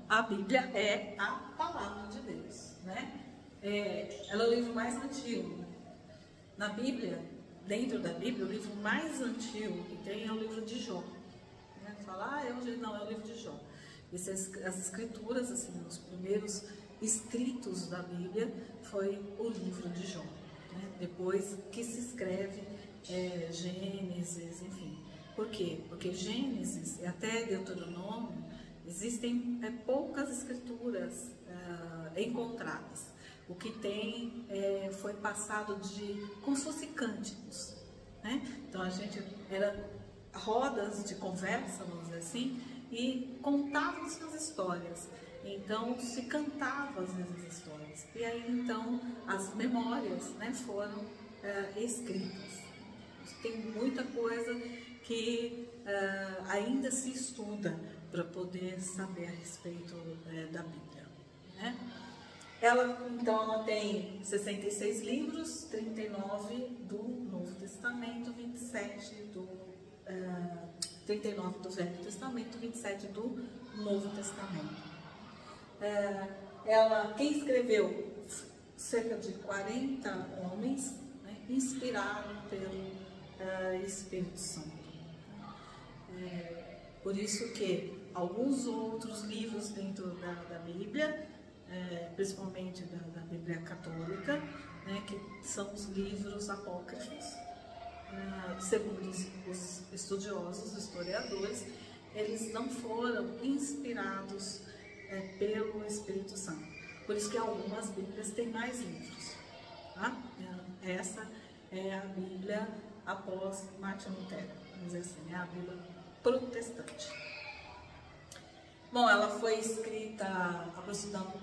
a Bíblia é a palavra de Deus, né? Ela é o livro mais antigo. Na Bíblia, dentro da Bíblia, o livro mais antigo que tem é o livro de Jó. Né? Fala, não, é o livro de Jó. As escrituras, assim, os primeiros escritos da Bíblia foi o livro de Jó. Né? Depois que se escreve Gênesis, enfim. Por quê? Porque Gênesis e até Deuteronômio existem poucas escrituras encontradas. O que tem foi passado como se fosse cânticos, né? Então a gente era rodas de conversa, vamos dizer assim, e contavam as histórias. Então se cantava às vezes as histórias. E aí então as memórias, né, foram escritas. Tem muita coisa que ainda se estuda para poder saber a respeito da Bíblia, né? Ela tem 66 livros, 39 do Novo Testamento, 39 do Velho Testamento, 27 do Novo Testamento. Quem escreveu? Cerca de 40 homens, né, inspirados pelo Espírito Santo. Por isso que alguns outros livros dentro da Bíblia, principalmente da Bíblia Católica, né, que são os livros apócrifos, segundo os estudiosos, os historiadores, eles não foram inspirados pelo Espírito Santo. Por isso que algumas Bíblias têm mais livros. Tá? Essa é a Bíblia após Martinho Lutero, vamos dizer assim, é a Bíblia protestante. Bom, ela foi escrita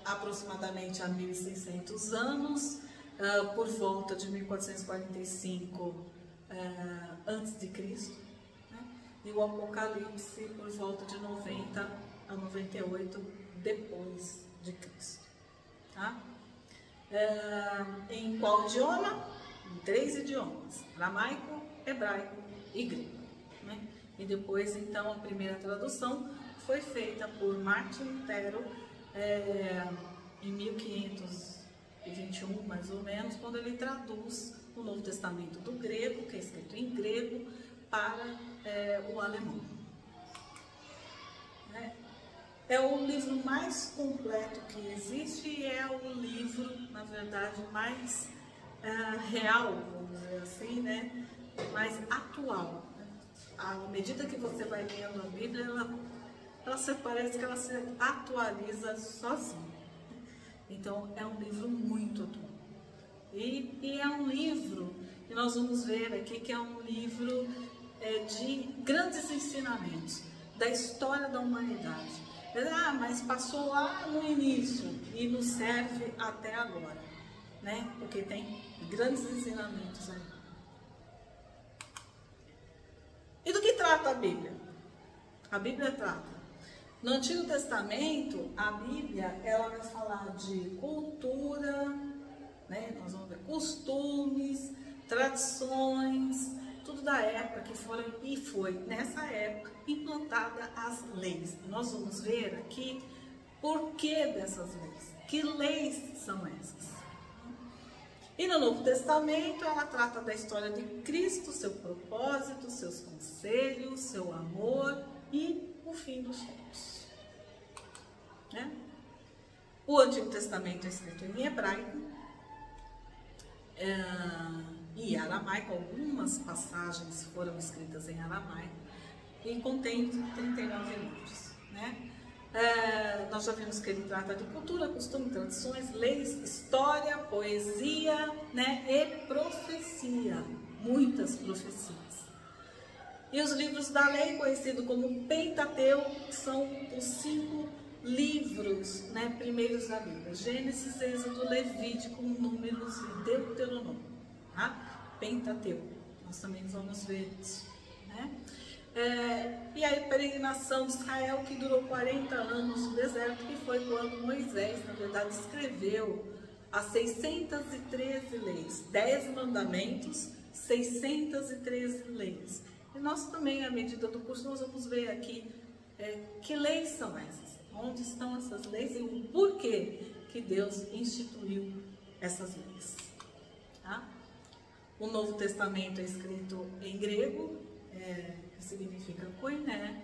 aproximadamente há 1600 anos, por volta de 1445 antes de Cristo, né? E o Apocalipse por volta de 90 a 98 depois de Cristo. Tá? Em qual idioma? Em 3 idiomas: aramaico, hebraico e grego, né? E depois, então, a primeira tradução foi feita por Martinho Lutero em 1521, mais ou menos, quando ele traduz o Novo Testamento do grego, que é escrito em grego, para o alemão. É o livro mais completo que existe e é o livro, na verdade, mais real, vamos dizer assim, né? Mais atual. À medida que você vai lendo a Bíblia, parece que ela se atualiza sozinha. Então, é um livro muito atual. E é um livro que nós vamos ver aqui que é um livro de grandes ensinamentos da história da humanidade. Mas passou lá no início e nos serve até agora, né? Porque tem grandes ensinamentos aí. E do que trata a Bíblia? A Bíblia trata. No Antigo Testamento, a Bíblia, ela vai falar de cultura, né? Nós vamos ver costumes, tradições, tudo da época que foram e foi nessa época implantada as leis. Nós vamos ver aqui por que dessas leis, que leis são essas. E no Novo Testamento ela trata da história de Cristo, seu propósito, seus conselhos, seu amor e o fim dos tempos. Né? O Antigo Testamento é escrito em hebraico e aramaico. Algumas passagens foram escritas em aramaico e contém 39 livros. Né? Nós já vimos que ele trata de cultura, costume, tradições, leis, história, poesia, né? E profecia, muitas profecias. E os livros da lei, conhecido como Pentateuco, são os 5 livros, né, primeiros da Bíblia: Gênesis, Êxodo, Levítico, Números e Deuteronômio. Tá? Pentateuco, nós também vamos ver isso, né? E a peregrinação de Israel, que durou 40 anos no deserto, que foi quando Moisés, na verdade, escreveu as 613 leis, 10 mandamentos, 613 leis. E nós também, à medida do curso, nós vamos ver aqui que leis são essas. Onde estão essas leis e o porquê que Deus instituiu essas leis? Tá? O Novo Testamento é escrito em grego, que significa koiné,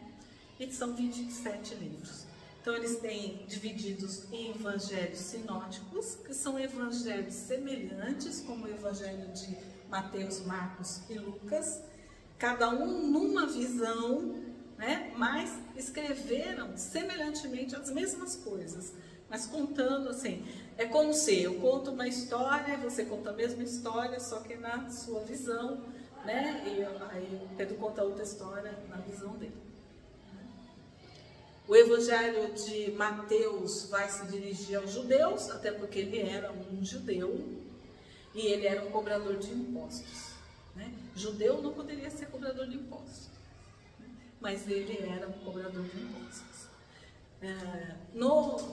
e são 27 livros. Então eles têm divididos em evangelhos sinóticos, que são evangelhos semelhantes, como o evangelho de Mateus, Marcos e Lucas, cada um numa visão, né? Mas escreveram semelhantemente as mesmas coisas, mas contando assim, é como se eu conto uma história, você conta a mesma história, só que na sua visão, né? E aí Pedro conta outra história na visão dele. O evangelho de Mateus vai se dirigir aos judeus, até porque ele era um judeu e ele era um cobrador de impostos, né? Judeu não poderia ser cobrador de impostos, mas ele era um cobrador de impostos.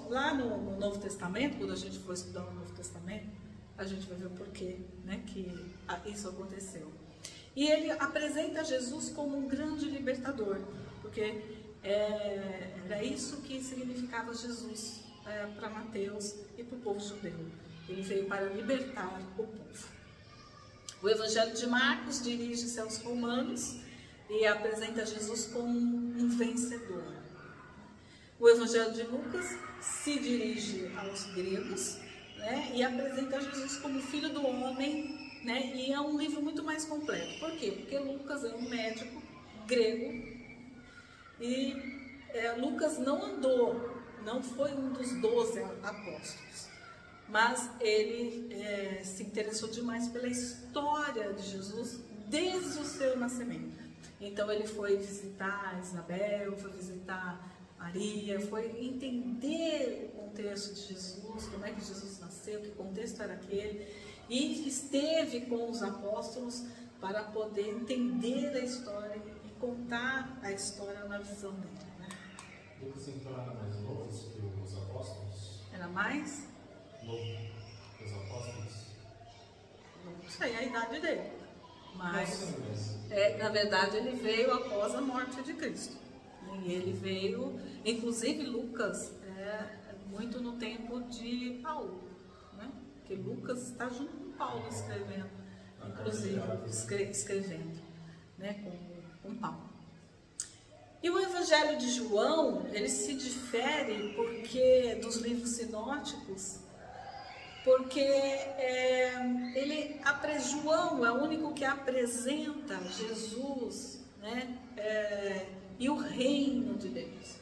Lá no Novo Testamento, quando a gente for estudar o Novo Testamento, a gente vai ver o porquê, né, que isso aconteceu. E ele apresenta Jesus como um grande libertador, porque era isso que significava Jesus para Mateus e para o povo judeu. Ele veio para libertar o povo. O Evangelho de Marcos dirige-se aos romanos e apresenta Jesus como um vencedor. O Evangelho de Lucas se dirige aos gregos, né, e apresenta Jesus como filho do homem, né, e é um livro muito mais completo. Por quê? Porque Lucas é um médico grego e Lucas não foi um dos 12 apóstolos, mas ele se interessou demais pela história de Jesus desde o seu nascimento. Então ele foi visitar Isabel, foi visitar Maria, foi entender o contexto de Jesus, como é que Jesus nasceu, que contexto era aquele, e esteve com os apóstolos para poder entender a história e contar a história na visão dele. Né? Lucas então era mais novo que os apóstolos? Era mais? Novo que os apóstolos? Não sei a idade dele, mas Nossa, na verdade ele veio após a morte de Cristo. E ele veio, inclusive Lucas, muito no tempo de Paulo, né? Porque Lucas está junto com Paulo escrevendo, inclusive escrevendo, né? com Paulo. E o Evangelho de João, ele se difere dos livros sinóticos, porque João é o único que apresenta Jesus, né? E o reino de Deus.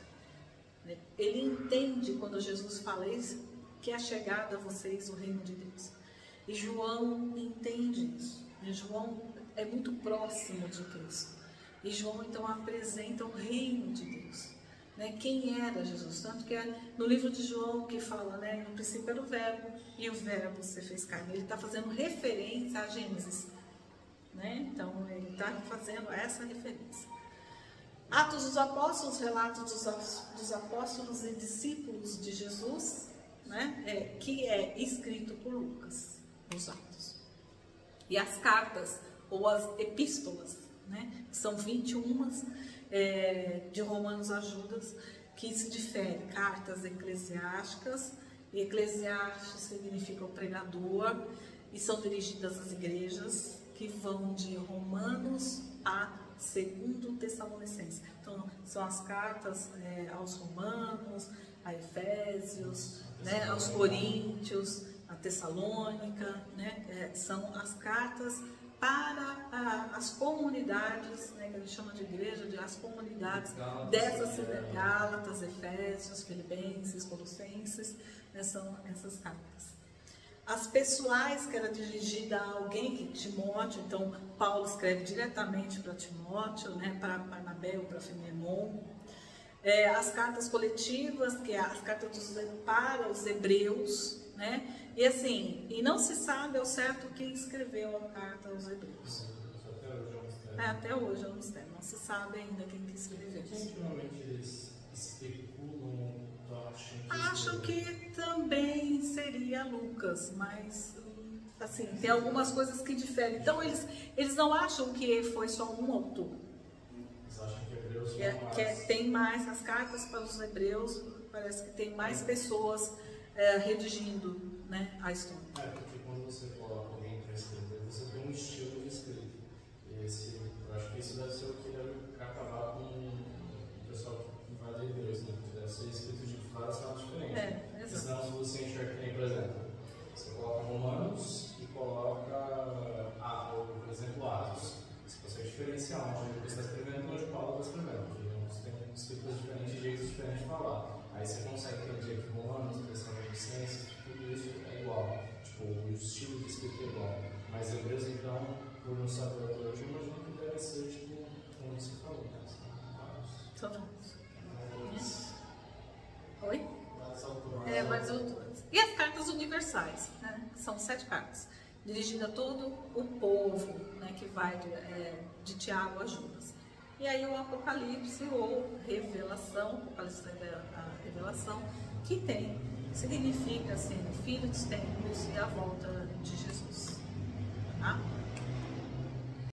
Ele entende quando Jesus fala isso, que é chegado a vocês o reino de Deus. E João entende isso. E João é muito próximo de Cristo. E João então apresenta o reino de Deus. Né? Quem era Jesus? Tanto que no livro de João que fala, né? No princípio era o verbo, e o verbo se fez carne. Ele está fazendo referência a Gênesis. Né? Então ele está fazendo essa referência. Atos dos Apóstolos, relatos dos apóstolos e discípulos de Jesus, né, que é escrito por Lucas, os Atos. E as cartas, ou as epístolas, né, que são 21 de Romanos a Judas, que se diferem. Cartas eclesiásticas, e eclesiastes significa o pregador, e são dirigidas às igrejas, que vão de Romanos a 2 Tessalonicenses. Então, são as cartas aos Romanos, a Efésios, né, aos Coríntios, a Tessalônica, né, são as cartas para as comunidades, né, que a gente chama de igreja, as comunidades dessas cidades, Gálatas, Efésios, Filipenses, Colossenses, né, são essas cartas. As pessoais, que era dirigida a alguém, que Timóteo, então Paulo escreve diretamente para Timóteo, né, para Barnabé ou para Filemon. As cartas coletivas, que é as cartas para os hebreus, né, e assim, e não se sabe ao certo quem escreveu a carta aos hebreus. Até hoje é um mistério, não se sabe ainda quem escreveu. Ultimamente eles especulam, acham que também seria Lucas, mas assim, tem algumas coisas que diferem. Então eles não acham que foi só um autor. Eles acham que hebreus tem mais as cartas para os hebreus, parece que tem mais pessoas redigindo, né, a história. Porque quando você coloca alguém para escrever, você tem um estilo de escrita. E eu acho que isso deve ser o que deve acabar com o pessoal que vai ler Deus, né? Deve ser escrito de várias formas diferentes. Exato. Senão, se você enxerga que nem, por exemplo, você coloca Romanos e coloca, por exemplo, Atos. Se você diferenciar onde você está escrevendo e onde Paulo está escrevendo, porque tem escritas diferentes, jeitos diferentes de falar. Aí você consegue entender que Romanos, Tessalonicenses, tudo isso é igual. Tipo, o estilo de escrita é igual. Mas Hebreus, então, por não saber a hoje, eu imagino que deve ser, tipo, como você falou, né? São vários. Mas... Oi? Vários autores. E as cartas universais, né? São 7 cartas, dirigidas a todo o povo, né? Que vai de Tiago a Judas. E aí o Apocalipse ou Revelação, Apocalipse é a revelação, que significa assim, filho dos tempos e a volta de Jesus. Tá?